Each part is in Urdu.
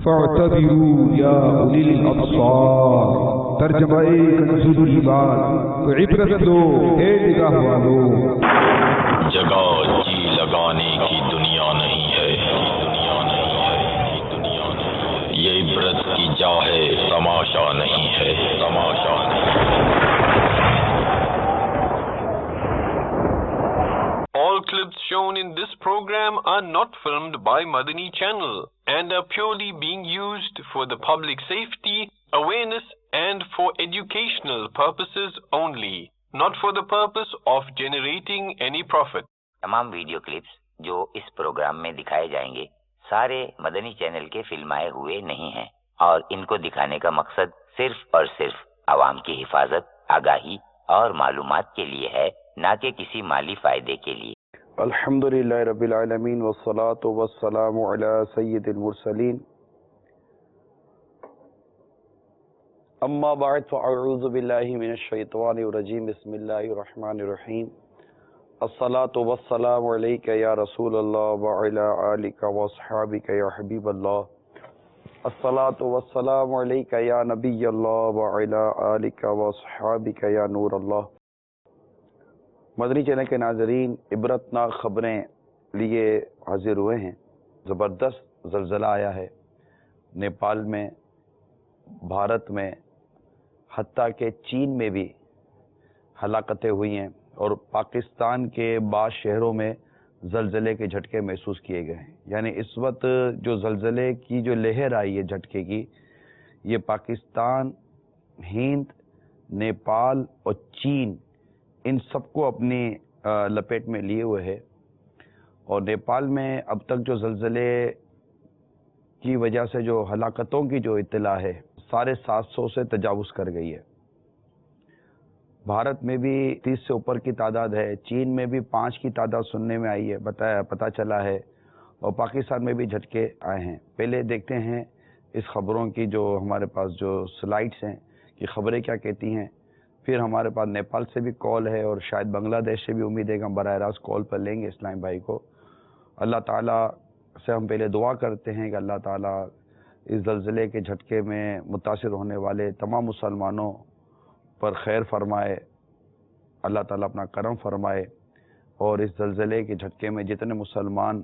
فاعتبروا یا اولی الابصار، ترجمہ کنزُ الایمان، تو عبرت لو اے نگاہ والو۔ جگہ جی لگانے کی دنیا نہیں ہے، دنیا نہیں ہے، دنیا نہیں ہے۔ یہ عبرت کی جا ہے، تماشا نہیں ہے، تماشا نہیں ہے۔ All clips shown in this program are not filmed by Madani Channel and are purely being used for the public safety, awareness and for educational purposes only, not for the purpose of generating any profit. تمام ویڈیو کلپس جو اس پروگرام میں دکھائے جائیں گے سارے مدنی چینل کے فلمائے ہوئے نہیں ہیں اور ان کو دکھانے کا مقصد صرف اور صرف عوام کی حفاظت، آگاہی اور معلومات کے لیے ہے، نہ کہ کسی مالی فائدے کے لیے۔ الحمدللہ رب العالمین والصلاة والسلام علی سید المرسلین، اما بعد فاعوذ باللہ من الشیطان الرجیم، بسم اللہ الرحمن الرحیم۔ الصلاة والسلام علیک یا رسول اللہ وعلی آلک واصحابک یا حبیب اللہ۔ الصلاة والسلام علیک یا نبی اللہ وعلی آلک واصحابک یا نور اللہ۔ مدنی چینل کے ناظرین، عبرتناک خبریں لیے حاضر ہوئے ہیں۔ زبردست زلزلہ آیا ہے نیپال میں، بھارت میں، حتیٰ کہ چین میں بھی ہلاکتیں ہوئی ہیں اور پاکستان کے بعض شہروں میں زلزلے کے جھٹکے محسوس کیے گئے ہیں۔ یعنی اس وقت جو زلزلے کی جو لہر آئی ہے جھٹکے کی، یہ پاکستان، ہند، نیپال اور چین ان سب کو اپنی لپیٹ میں لیے ہوئے ہے۔ اور نیپال میں اب تک جو زلزلے کی وجہ سے جو ہلاکتوں کی جو اطلاع ہے 750 سے تجاوز کر گئی ہے۔ بھارت میں بھی 30 سے اوپر کی تعداد ہے، چین میں بھی 5 کی تعداد سننے میں آئی ہے، پتہ چلا ہے، اور پاکستان میں بھی جھٹکے آئے ہیں۔ پہلے دیکھتے ہیں اس خبروں کی جو ہمارے پاس جو سلائڈس ہیں کہ خبریں کیا کہتی ہیں، پھر ہمارے پاس نیپال سے بھی کال ہے اور شاید بنگلہ دیش سے بھی امید ہے کہ ہم براہ راست کال پر لیں گے اسلام بھائی کو۔ اللہ تعالیٰ سے ہم پہلے دعا کرتے ہیں کہ اللہ تعالیٰ اس زلزلے کے جھٹکے میں متاثر ہونے والے تمام مسلمانوں پر خیر فرمائے، اللہ تعالیٰ اپنا کرم فرمائے، اور اس زلزلے کے جھٹکے میں جتنے مسلمان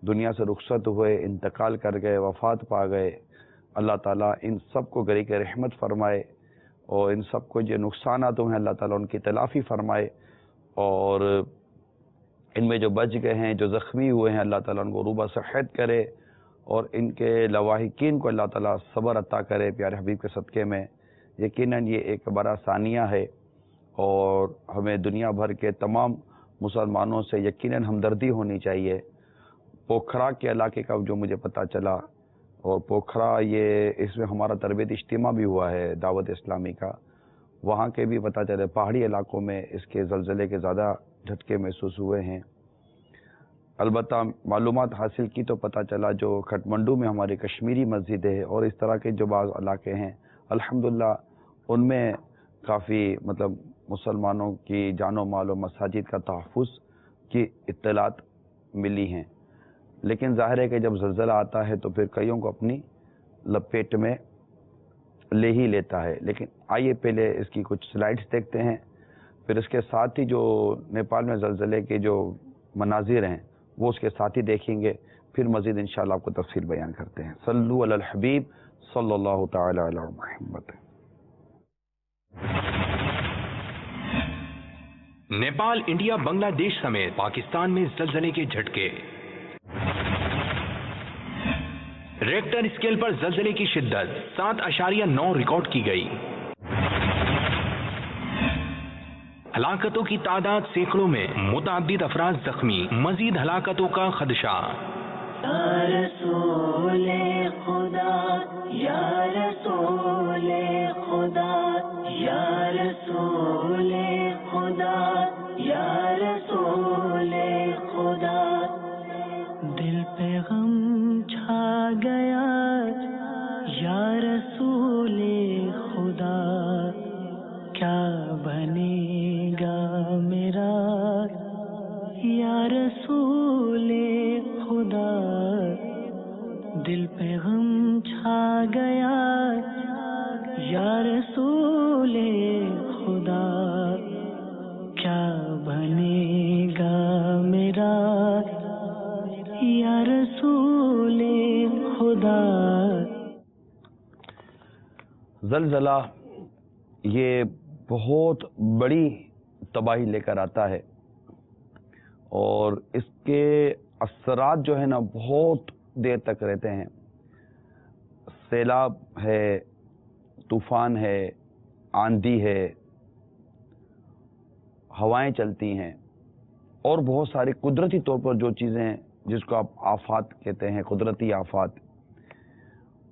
دنیا سے رخصت ہوئے، انتقال کر گئے، وفات پا گئے، اللہ تعالیٰ ان سب کو گری کے رحمت فرمائے، اور ان سب کو جو نقصانات ہوئے ہیں اللہ تعالیٰ ان کی تلافی فرمائے، اور ان میں جو بچ گئے ہیں، جو زخمی ہوئے ہیں، اللہ تعالیٰ ان کو روبہ صحت کرے، اور ان کے لواحقین کو اللہ تعالیٰ صبر عطا کرے پیارے حبیب کے صدقے میں۔ یقیناً یہ ایک بڑا ثانیہ ہے اور ہمیں دنیا بھر کے تمام مسلمانوں سے یقیناً ہمدردی ہونی چاہیے۔ پوکھرا کے علاقے کا جو مجھے پتہ چلا، اور پوکھرا یہ اس میں ہمارا تربیت اجتماع بھی ہوا ہے دعوت اسلامی کا، وہاں کے بھی پتہ چلے پہاڑی علاقوں میں اس کے زلزلے کے زیادہ جھٹکے محسوس ہوئے ہیں۔ البتہ معلومات حاصل کی تو پتہ چلا جو کھٹمنڈو میں ہماری کشمیری مسجد ہے اور اس طرح کے جو بعض علاقے ہیں الحمدللہ ان میں کافی مسلمانوں کی جان و مال و مساجد کا تحفظ کی اطلاعات ملی ہیں۔ لیکن ظاہر ہے کہ جب زلزلہ آتا ہے تو پھر کئیوں کو اپنی لپیٹ میں لے ہی لیتا ہے۔ لیکن آئیے پہلے اس کی کچھ سلائڈز دیکھتے ہیں، پھر اس کے ساتھ ہی جو نیپال میں زلزلے کے جو مناظر ہیں وہ اس کے ساتھ ہی دیکھیں گے، پھر مزید انشاءاللہ آپ کو تفصیل بیان کرتے ہیں۔ صلو علی الحبیب صلی اللہ تعالی علی محمد۔ نیپال، انڈیا، بنگلہ دیش سمیت پاکستان میں زلزلے کے جھٹکے۔ ریکٹر اسکیل پر زلزلے کی شدت 7.9 ریکارڈ کی گئی۔ ہلاکتوں کی تعداد سینکڑوں میں، متعدد افراد زخمی، مزید ہلاکتوں کا خدشہ۔ یا رسول خدا، یا رسول خدا، یا رسول خدا، یا رسول خدا، دل پہ غم چھا گیا یا رسول خدا، کیا بنے گا میرا یا رسول خدا، دل پہ غم آ گیا یا رسول خدا، کیا بنے گا میرا یا رسول خدا۔ زلزلہ یہ بہت بڑی تباہی لے کر آتا ہے، اور اس کے اثرات جو ہے نا بہت دیر تک رہتے ہیں۔ سیلاب ہے، طوفان ہے، آندھی ہے، ہوائیں چلتی ہیں، اور بہت ساری قدرتی طور پر جو چیزیں جس کو آپ آفات کہتے ہیں، قدرتی آفات،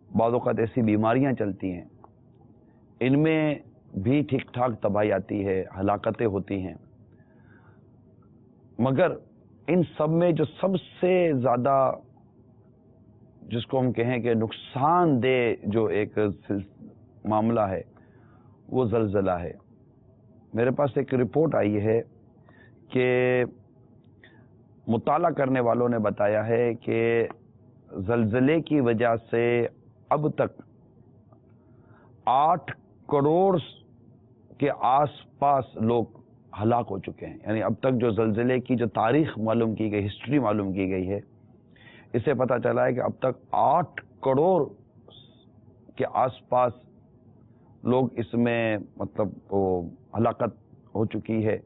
بعض اوقات ایسی بیماریاں چلتی ہیں، ان میں بھی ٹھیک ٹھاک تباہی آتی ہے، ہلاکتیں ہوتی ہیں، مگر ان سب میں جو سب سے زیادہ جس کو ہم کہیں کہ نقصان دہ جو ایک معاملہ ہے وہ زلزلہ ہے۔ میرے پاس ایک رپورٹ آئی ہے کہ مطالعہ کرنے والوں نے بتایا ہے کہ زلزلے کی وجہ سے اب تک 8 کروڑ کے آس پاس لوگ ہلاک ہو چکے ہیں۔ یعنی اب تک جو زلزلے کی جو تاریخ معلوم کی گئی، ہسٹری معلوم کی گئی ہے، اس سے پتہ چلا ہے کہ اب تک 8 کروڑ کے آس پاس لوگ اس میں مطلب وہ ہلاکت ہو چکی ہے۔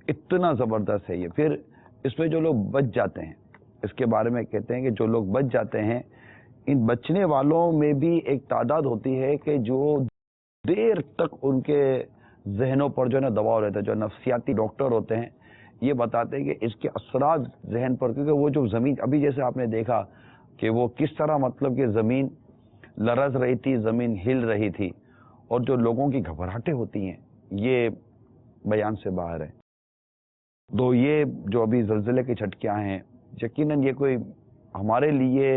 اتنا زبردست ہے یہ۔ پھر اس میں جو لوگ بچ جاتے ہیں، اس کے بارے میں کہتے ہیں کہ جو لوگ بچ جاتے ہیں، ان بچنے والوں میں بھی ایک تعداد ہوتی ہے کہ جو دیر تک ان کے ذہنوں پر جو ہے نا دباؤ رہتا ہے۔ جو نفسیاتی ڈاکٹر ہوتے ہیں یہ بتاتے ہیں کہ اس کے اثرات ذہن پر، کیونکہ وہ جو زمین ابھی جیسے آپ نے دیکھا کہ وہ کس طرح مطلب کہ زمین لرز رہی تھی، زمین ہل رہی تھی، اور جو لوگوں کی گھبراہٹیں ہوتی ہیں یہ بیان سے باہر ہے۔ تو یہ جو ابھی زلزلے کے جھٹکے آئے ہیں، یقیناً یہ کوئی ہمارے لیے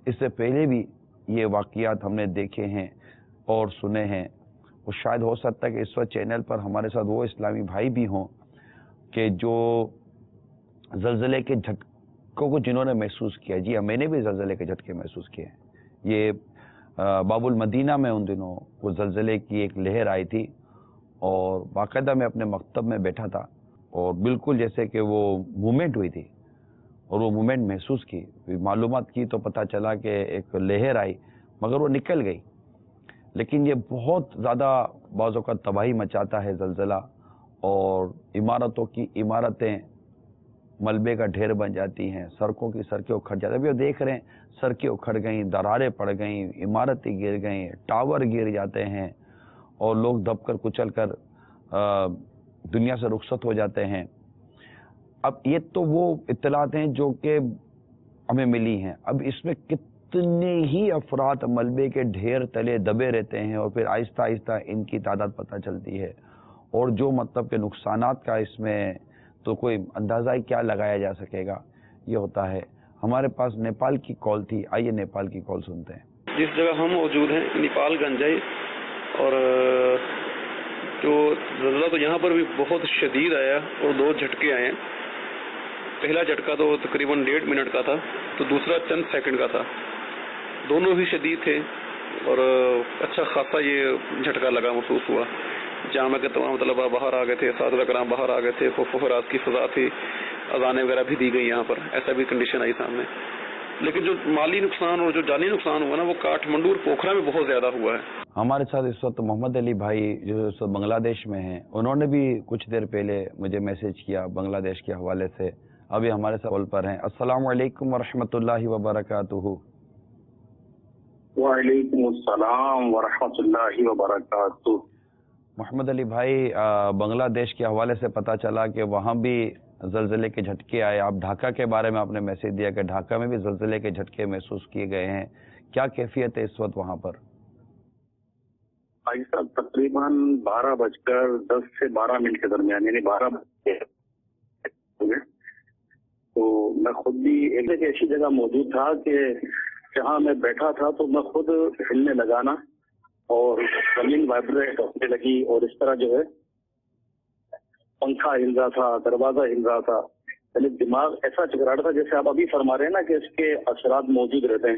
اس سے پہلے بھی یہ واقعات ہم نے دیکھے ہیں اور سنے ہیں، اور شاید ہو سکتا ہے کہ اس وقت چینل پر ہمارے ساتھ وہ اسلامی بھائی بھی ہوں کہ جو زلزلے کے جھٹکوں کو جنہوں نے محسوس کیا۔ جی ہاں، میں نے بھی زلزلے کے جھٹکے محسوس کیے ہیں۔ یہ باب المدینہ میں ان دنوں وہ زلزلے کی ایک لہر آئی تھی، اور باقاعدہ میں اپنے مکتب میں بیٹھا تھا، اور بالکل جیسے کہ وہ موومنٹ ہوئی تھی، اور وہ موومنٹ محسوس کی، معلومات کی تو پتہ چلا کہ ایک لہر آئی، مگر وہ نکل گئی۔ لیکن یہ بہت زیادہ بعض اوقات تباہی مچاتا ہے زلزلہ، اور عمارتوں کی عمارتیں ملبے کا ڈھیر بن جاتی ہیں، سڑکوں کی سڑکیں اکھڑ جاتی ہیں۔ ابھی وہ دیکھ رہے ہیں سڑکیں اکھڑ گئیں، دراریں پڑ گئیں، عمارتیں گر گئیں، ٹاور گر جاتے ہیں، اور لوگ دب کر کچل کر دنیا سے رخصت ہو جاتے ہیں۔ اب یہ تو وہ اطلاعات ہیں جو کہ ہمیں ملی ہیں۔ اب اس میں کتنے ہی افراد ملبے کے ڈھیر تلے دبے رہتے ہیں، اور پھر آہستہ آہستہ ان کی تعداد پتہ چلتی ہے، اور جو مطلب کہ نقصانات کا اس میں تو کوئی اندازہ ہی کیا لگایا جا سکے گا، یہ ہوتا ہے۔ ہمارے پاس نیپال کی کال تھی، آئیے نیپال کی کال سنتے ہیں۔ جس جگہ ہم موجود ہیں نیپال گنج ہے، اور جو زلزلہ تو یہاں پر بھی بہت شدید آیا، اور 2 جھٹکے آئے ہیں۔ پہلا جھٹکا تو تقریباً 1.5 منٹ کا تھا، تو دوسرا چند سیکنڈ کا تھا، دونوں بھی شدید تھے، اور اچھا خاصا یہ جھٹکا لگا محسوس ہوا۔ جامعہ کے تمام طلباء باہر آ گئے تھے، اساتذہ کرام باہر آ گئے تھے، خوف و ہراس کی فضا تھی، اذانیں وغیرہ بھی دی گئی یہاں پر، ایسا بھی کنڈیشن آئی سامنے۔ لیکن جو مالی نقصان اور جو جانی نقصان ہوا نا، وہ کاٹھمنڈو اور پوکھرا میں بہت زیادہ ہوا ہے۔ ہمارے ساتھ اس وقت محمد علی بھائی جو اس وقت بنگلہ دیش میں ہیں، انہوں نے بھی کچھ دیر پہلے مجھے میسج کیا بنگلہ دیش کے حوالے سے، ابھی ہمارے ساتھ کال پر ہیں۔ السلام علیکم ورحمۃ اللہ وبرکاتہ۔ وعلیکم السلام ورحمۃ اللہ وبرکاتہ۔ محمد علی بھائی، بنگلہ دیش کے حوالے سے پتہ چلا کہ وہاں بھی زلزلے کے جھٹکے آئے۔ آپ ڈھاکہ کے بارے میں آپ نے میسج دیا کہ ڈھاکہ میں بھی زلزلے کے جھٹکے محسوس کیے گئے ہیں، کیا کیفیت ہے اس وقت وہاں پر؟ بھائی صاحب تقریباً 12:10 سے 12 کے درمیان، یعنی 12 بجے، تو میں خود بھی ایک ایسی جگہ موجود تھا کہ جہاں میں بیٹھا تھا تو میں خود ہلنے لگا نا، اور زمین وائبریٹ ہونے لگی، اور اس طرح جو ہے پنکھا ہل رہا تھا، دروازہ ہل رہا تھا، یعنی دماغ ایسا چکر رہا تھا جیسے آپ ابھی فرما رہے ہیں نا کہ اس کے اثرات موجود رہتے ہیں۔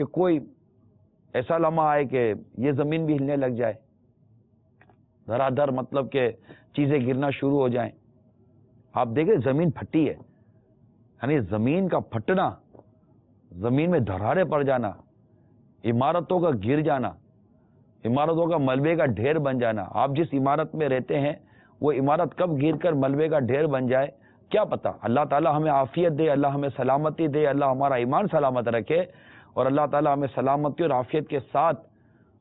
کہ کوئی ایسا لمحہ آئے کہ یہ زمین بھی ہلنے لگ جائے، دھرا دھر مطلب کہ چیزیں گرنا شروع ہو جائیں. آپ دیکھیں زمین پھٹی ہے، یعنی زمین کا پھٹنا، زمین میں دھراریں پڑ جانا، عمارتوں کا گر جانا، عمارتوں کا ملبے کا ڈھیر بن جانا. آپ جس عمارت میں رہتے ہیں وہ عمارت کب گر کر ملبے کا ڈھیر بن جائے کیا پتا. اللہ تعالیٰ ہمیں عافیت دے، اللہ ہمیں سلامتی دے، اللہ ہمارا ایمان سلامت رکھے، اور اللہ تعالیٰ ہمیں سلامتی اور عافیت کے ساتھ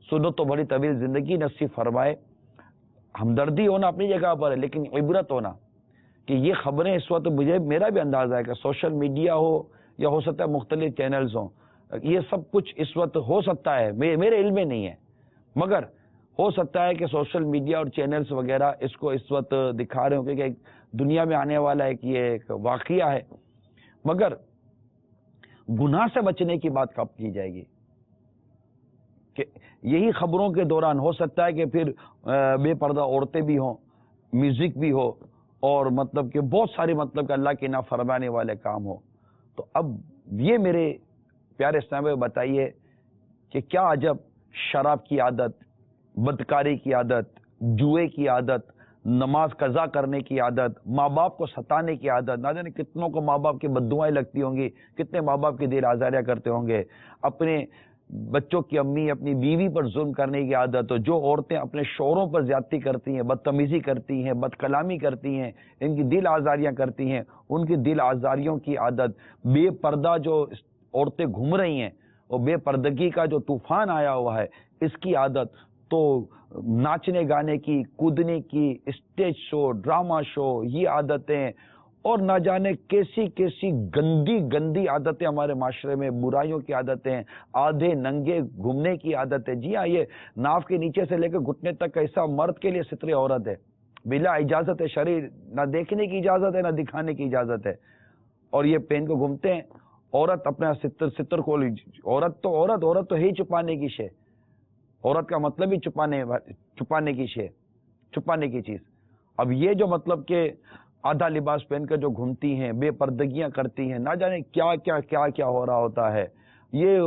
سنت و بڑی طویل زندگی نصیب فرمائے. ہمدردی ہونا اپنی جگہ پر ہے، لیکن عبرت ہونا کہ یہ خبریں اس وقت میرا بھی اندازہ ہے کہ سوشل میڈیا ہو یا ہو سکتا ہے مختلف چینلز ہوں، یہ سب کچھ اس وقت ہو سکتا ہے، میرے علم میں نہیں ہے، مگر ہو سکتا ہے کہ سوشل میڈیا اور چینلز وغیرہ اس کو اس وقت دکھا رہے ہوں کہ ایک دنیا میں آنے والا ہے کہ یہ ایک واقعہ ہے. مگر گناہ سے بچنے کی بات کب کی جائے گی؟ کہ یہی خبروں کے دوران ہو سکتا ہے کہ پھر بے پردہ عورتیں بھی ہوں، میوزک بھی ہو، اور مطلب کہ بہت ساری مطلب کہ اللہ کی نافرمانی والے کام ہو. تو اب یہ میرے پیارے اسلامی بتائیے کہ کیا عجب شراب کی عادت، بدکاری کی عادت، جوئے کی عادت، نماز قضا کرنے کی عادت، ماں باپ کو ستانے کی عادت، نہ جانے کتنوں کو ماں باپ کی بددعائیں لگتی ہوں گی، کتنے ماں باپ کی دل آزاریاں کرتے ہوں گے، اپنے بچوں کی امی اپنی بیوی پر ظلم کرنے کی عادت، جو عورتیں اپنے شوہروں پر زیادتی کرتی ہیں، بدتمیزی کرتی ہیں، بد کلامی کرتی ہیں، ان کی دل آزاریاں کرتی ہیں، ان کی دل آزاریوں کی عادت، بے پردہ جو عورتیں گھوم رہی ہیں، اور بے پردگی کا جو طوفان آیا ہوا ہے، اس کی عادت، تو ناچنے گانے کی، کودنے کی، اسٹیج شو، ڈرامہ شو، یہ عادتیں، اور نہ جانے کیسی کیسی گندی گندی عادتیں ہمارے معاشرے میں، برائیوں کی عادتیں، آدھے ننگے گھومنے کی عادتیں. جی ہاں، یہ ناف کے نیچے سے لے کے گھٹنے تک ایسا مرد کے لیے ستر عورت ہے، بلا اجازت شرعی، نہ دیکھنے کی اجازت ہے نہ دکھانے کی اجازت ہے، اور یہ پہن کو گھومتے ہیں. عورت اپنا ستر کو، عورت تو ہے ہی چھپانے کی شے، عورت کا مطلب ہی چھپانے کی شے، چھپانے کی چیز. اب یہ جو مطلب کہ آدھا لباس پہن کر جو گھومتی ہیں، بے پردگیاں کرتی ہیں، نہ جانے کیا کیا کیا کیا ہو رہا ہوتا ہے. یہ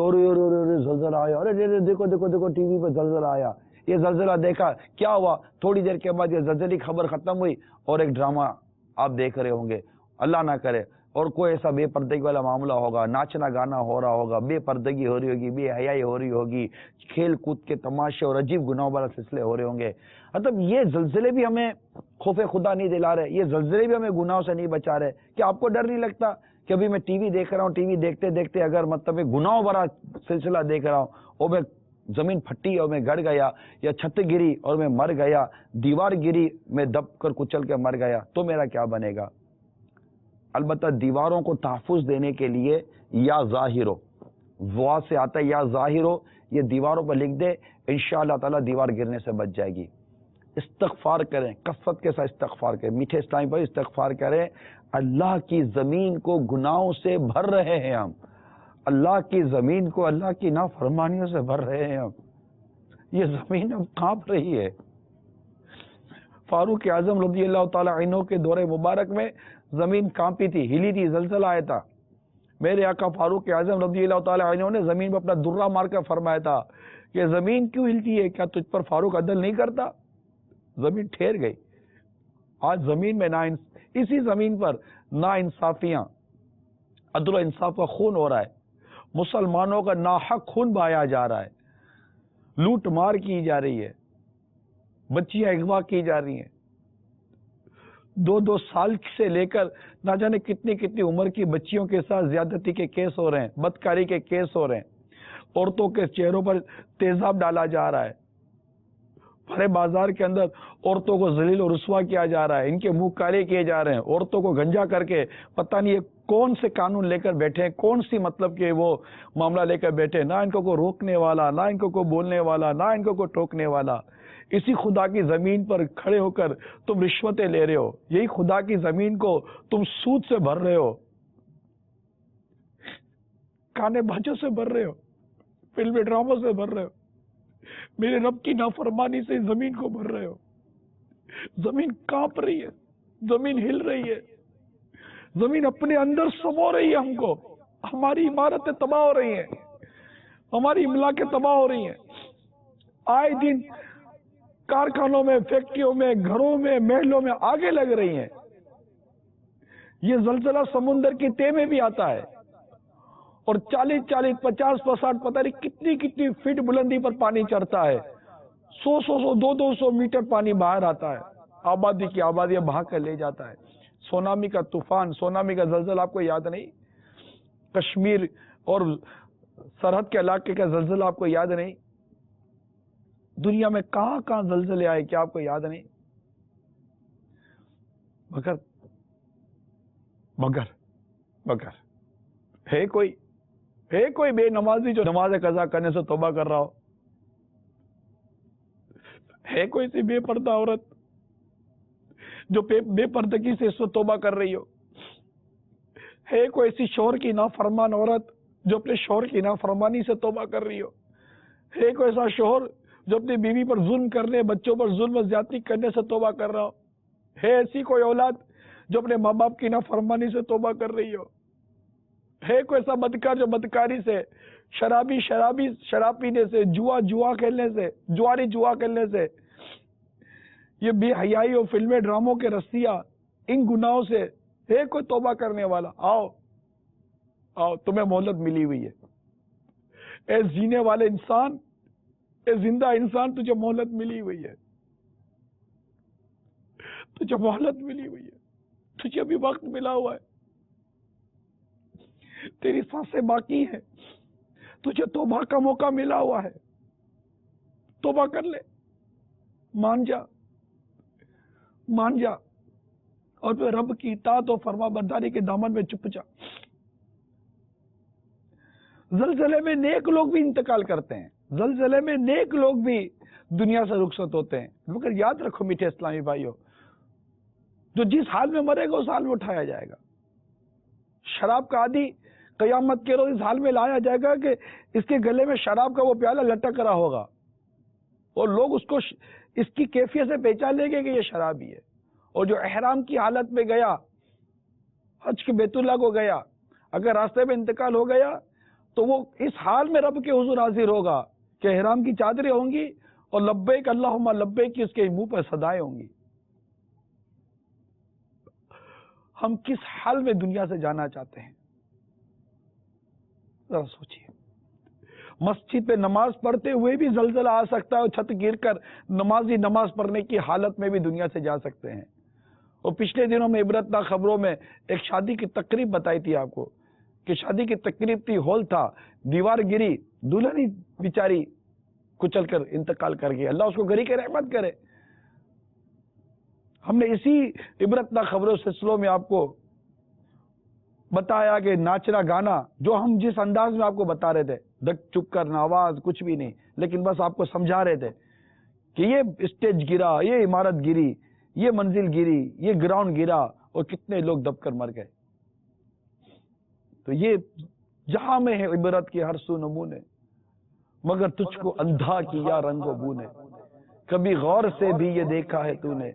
زلزلہ آیا، ارے دیکھو دیکھو دیکھو ٹی وی پہ زلزلہ آیا، یہ زلزلہ دیکھا، کیا ہوا؟ تھوڑی دیر کے بعد یہ زلزلے کی خبر ختم ہوئی اور ایک ڈرامہ آپ دیکھ رہے ہوں گے، اللہ نہ کرے، اور کوئی ایسا بے پردگی والا معاملہ ہوگا، ناچنا گانا ہو رہا ہوگا، بے پردگی ہو رہی ہوگی، بے حیائی ہو رہی ہوگی، کھیل کود کے تماشے اور عجیب گناہوں والا سلسلے ہو رہے ہوں گے. مطلب یہ زلزلے بھی ہمیں خوف خدا نہیں دلا رہے، یہ زلزلے بھی ہمیں گناہوں سے نہیں بچا رہے. کیا آپ کو ڈر نہیں لگتا کہ ابھی میں ٹی وی دیکھ رہا ہوں، ٹی وی دیکھتے دیکھتے اگر مطلب گناہوں بھرا سلسلہ دیکھ رہا ہوں، اور میں زمین پھٹی اور میں گڑ گیا، یا چھت گری اور میں مر گیا، دیوار گری میں دب کر کچل کے مر گیا، تو میرا کیا بنے گا؟ البتہ دیواروں کو تحفظ دینے کے لیے یا ظاہرو، وا سے آتا ہے یا ظاہرو، یہ دیواروں پر لکھ دے، انشاءاللہ تعالی دیوار گرنے سے بچ جائے گی. استغفار کریں، کثرت کے ساتھ استغفار کریں، میٹھے اسلام پر استغفار کریں. اللہ کی زمین کو گناہوں سے بھر رہے ہیں ہم، اللہ کی زمین کو اللہ کی نافرمانیوں سے بھر رہے ہیں ہم. یہ زمین اب کانپ رہی ہے. فاروق اعظم رضی اللہ تعالی عنہ کے دور مبارک میں زمین کانپی تھی، ہلی تھی، زلزلہ آیا تھا. میرے آقا فاروق اعظم رضی اللہ تعالی عنہ نے زمین پر اپنا درہ مار کر فرمایا تھا کہ زمین کیوں ہلتی ہے؟ کیا تجھ پر فاروق عدل نہیں کرتا؟ زمین ٹھہر گئی. آج زمین میں اسی زمین پر نا انصافیاں، عدل و انصاف کا خون ہو رہا ہے، مسلمانوں کا ناحق خون بہایا جا رہا ہے، لوٹ مار کی جا رہی ہے، بچیاں اغوا کی جا رہی ہیں. 2 سال سے لے کر نہ جانے کتنی عمر کی بچیوں کے ساتھ زیادتی کے کیس ہو رہے ہیں، بدکاری کے کیس ہو رہے ہیں. عورتوں کے چہروں پر تیزاب ڈالا جا رہا ہے، بڑے بازار کے اندر عورتوں کو ذلیل و رسوا کیا جا رہا ہے، ان کے منہ کالے کیے جا رہے ہیں، عورتوں کو گنجا کر کے پتہ نہیں یہ کون سے قانون لے کر بیٹھے ہیں، کون سی مطلب کہ وہ معاملہ لے کر بیٹھے، نہ ان کو کوئی روکنے والا، نہ ان کو کوئی بولنے والا، نہ ان کو کوئی ٹوکنے والا. اسی خدا کی زمین پر کھڑے ہو کر تم رشوتیں لے رہے ہو، یہی خدا کی زمین کو تم سود سے بھر رہے ہو، کانے بھاجوں سے بھر رہے ہو، فلمی ڈراموں سے بھر رہے ہو، میرے رب کی نافرمانی سے زمین کو بھر رہے ہو. زمین کانپ رہی ہے، زمین ہل رہی ہے، زمین اپنے اندر سمو رہی ہے، ہم کو، ہماری عمارتیں تباہ ہو رہی ہیں. ہماری املاکیں تباہ ہو رہی ہیں. آئے دن کارخانوں میں، فیکٹریوں میں، گھروں میں، محلوں میں آگے لگ رہی ہیں. یہ زلزلہ سمندر کی تہ میں بھی آتا ہے اور 40-40 50-60 پتہ نہیں کتنی فٹ بلندی پر پانی چڑھتا ہے. 100 200 میٹر پانی باہر آتا ہے. آبادی کی آبادیاں بہا کر لے جاتا ہے. سونامی کا طوفان، سونامی کا زلزلہ آپ کو یاد نہیں؟ کشمیر اور سرحد کے علاقے کا زلزلہ آپ کو یاد نہیں؟ دنیا میں کہاں زلزلے آئے کیا آپ کو یاد نہیں؟ مگر ہے کوئی بے نمازی جو نماز قضا کرنے سے توبہ کر رہا ہو؟ ہے کوئی سی بے پردہ عورت جو بے پردگی سے اس وقت توبہ کر رہی ہو؟ ہے کوئی ایسی شوہر کی نافرمان عورت جو اپنے شوہر کی نافرمانی سے توبہ کر رہی ہو؟ ہے کوئی ایسا شوہر جو اپنی بیوی پر ظلم کرنے، بچوں پر ظلم و زیادتی کرنے سے توبہ کر رہا ہو؟ ہے ایسی کوئی اولاد جو اپنے ماں باپ کی نافرمانی سے توبہ کر رہی ہو؟ ہے کوئی ایسا بدکار جو بدکاری سے، شراب پینے سے، جوا کھیلنے سے، جوا کھیلنے سے، یہ بے حیائی اور فلمیں ڈراموں کے رسیاں، ان گناہوں سے ہے کوئی توبہ کرنے والا؟ آؤ تمہیں مہلت ملی ہوئی ہے. اے جینے والے انسان، اے زندہ انسان، تجھے مہلت ملی ہوئی ہے. تجھے مہلت ملی ہوئی ہے. تجھے ابھی وقت ملا ہوا ہے. تیری سانسیں باقی ہیں. تجھے توبہ کا موقع ملا ہوا ہے. توبہ کر لے. مان جا اور پھر رب کی اطاعت و فرما برداری کے دامن میں چھپ جا. زلزلے میں نیک لوگ بھی انتقال کرتے ہیں. زلزلے میں نیک لوگ بھی دنیا سے رخصت ہوتے ہیں. مگر یاد رکھو میٹھے اسلامی بھائیوں، جو جس حال میں مرے گا اس حال میں اٹھایا جائے گا. شراب کا عادی قیامت کے روز اس حال میں لایا جائے گا کہ اس کے گلے میں شراب کا وہ پیالہ لٹک رہا ہوگا اور لوگ اس کو اس کی کیفیت سے پہچان لیں گے کہ یہ شرابی ہے. اور جو احرام کی حالت میں گیا، حج کے بیت اللہ کو گیا، اگر راستے میں انتقال ہو گیا تو وہ اس حال میں رب کے حضور حاضر ہوگا کہ احرام کی چادریں ہوں گی اور لبیک اللہم لبیک کی اس کے منہ پر صدائیں ہوں گی. ہم کس حال میں دنیا سے جانا چاہتے ہیں؟ ذرا سوچیے. مسجد پہ نماز پڑھتے ہوئے بھی زلزلہ آ سکتا ہے اور چھت گر کر نمازی نماز پڑھنے کی حالت میں بھی دنیا سے جا سکتے ہیں. اور پچھلے دنوں میں عبرتناک خبروں میں ایک شادی کی تقریب بتائی تھی آپ کو کہ شادی کی تقریب تھی، ہال تھا، دیوار گری، دلہن ہی بیچاری کچل کر انتقال کر گئی. اللہ اس کو گھری کے رحمت کرے. ہم نے اسی عبرتناک خبروں سلسلوں میں آپ کو بتایا کہ ناچنا گانا جو ہم جس انداز میں آپ کو بتا رہے تھے، دک چک کر آواز کچھ بھی نہیں، لیکن بس آپ کو سمجھا رہے تھے کہ یہ اسٹیج گرا، یہ عمارت گری، یہ منزل گری، یہ گراؤنڈ گرا اور کتنے لوگ دب کر مر گئے. تو یہ جہاں میں ہے عبرت کے ہر سو نمونے، مگر تجھ کو اندھا کیا رنگ و بو نے. کبھی غور سے بھی یہ دیکھا ہے تو نے،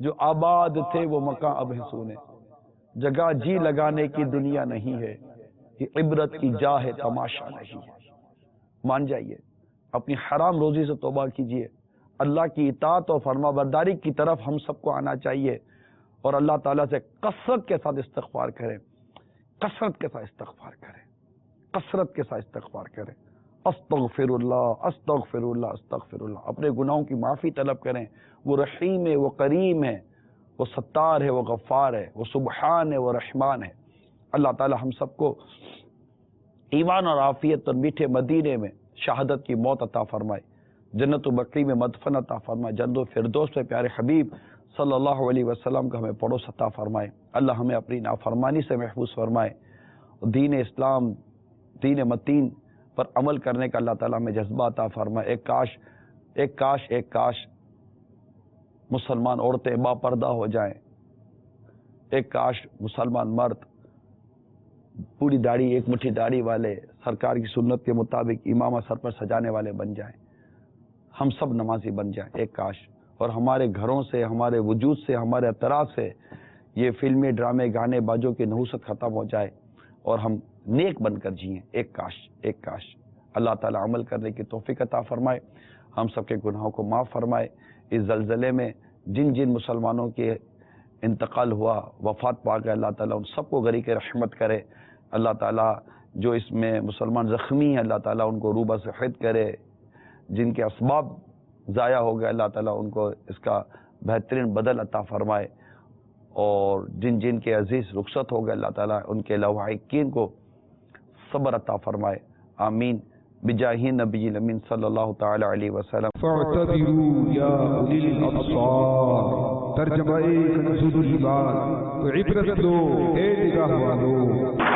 جو آباد تھے وہ مکان اب ہیں سونے. جگہ جی لگانے کی دنیا نہیں ہے، یہ عبرت کی جا ہے تماشا نہیں ہے. مان جائیے، اپنی حرام روزی سے توبہ کیجیے. اللہ کی اطاعت اور فرما برداری کی طرف ہم سب کو آنا چاہیے اور اللہ تعالیٰ سے کثرت کے ساتھ استغفار کریں. کثرت کے ساتھ استغفار کریں. کثرت کے ساتھ استغفار کریں. استغفر اللہ استغفر اللہ استغفر اللہ. اپنے گناہوں کی معافی طلب کریں. وہ رحیم ہے، وہ کریم ہے، وہ ستار ہے، وہ غفار ہے، وہ سبحان ہے، وہ رحمان ہے. اللہ تعالی ہم سب کو ایمان اور عافیت اور میٹھے مدینے میں شہادت کی موت عطا فرمائے. جنت و بقی میں مدفن عطا فرمائے. جنت و فردوس میں پیارے حبیب صلی اللہ علیہ وسلم کا ہمیں پڑوس عطا فرمائے. اللہ ہمیں اپنی نافرمانی سے محفوظ فرمائے. دین اسلام، دین متین پر عمل کرنے کا اللہ تعالیٰ ہمیں جذبہ عطا فرمائے. ایک کاش مسلمان عورتیں با پردہ ہو جائیں. ایک کاش مسلمان مرد پوری داڑھی، ایک مٹھی داڑھی والے، سرکار کی سنت کے مطابق امامہ سر پر سجانے والے بن جائیں. ہم سب نمازی بن جائیں. ایک کاش. اور ہمارے گھروں سے، ہمارے وجود سے، ہمارے اطراف سے یہ فلمیں، ڈرامے، گانے بازوں کی نحوست ختم ہو جائے اور ہم نیک بن کر جئیں. ایک کاش. اللہ تعالیٰ عمل کرنے کی توفیق عطا فرمائے، ہم سب کے گناہوں کو معاف فرمائے۔ اس زلزلے میں جن جن مسلمانوں کے انتقال ہوا، وفات پا گئے، اللہ تعالیٰ ان سب کو غریق رحمت کرے۔ اللہ تعالیٰ جو اس میں مسلمان زخمی ہیں، اللہ تعالیٰ ان کو روبہ صحت کرے۔ جن کے اسباب ضائع ہو گئے، اللہ تعالیٰ ان کو اس کا بہترین بدل عطا فرمائے، اور جن جن کے عزیز رخصت ہو گئے، اللہ تعالیٰ ان کے لواحقین کو صبر عطا فرمائے، آمین بجاہ نبی الامین صلی اللہ تعالی علیہ وسلم۔ فاعتبروا یا اولی الابصار، ترجمہ کنز الایمان، تو عبرت لو اے نگاہ والو۔